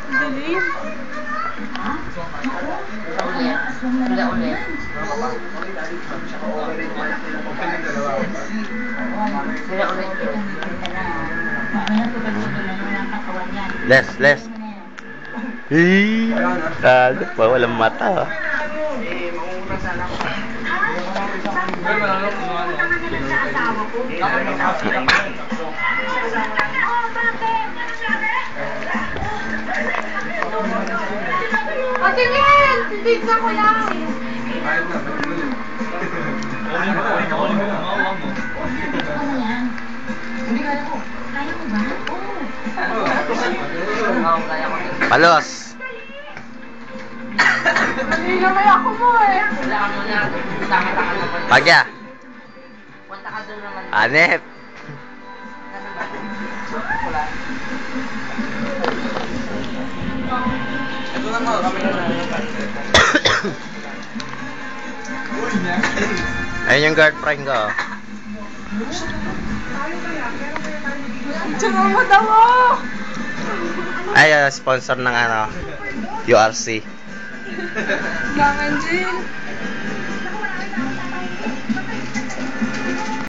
Galing. Ulit. Les. Ano pa, walang mata. Patingin! Titignan ko lang! Palos. Hindi naman ako mo eh. Pagya. Punta ka doon naman. Anep. Ayun yung girlfriend ko. Tsaka mo daw oh! Ay, sponsor ng URC. Bang Angel.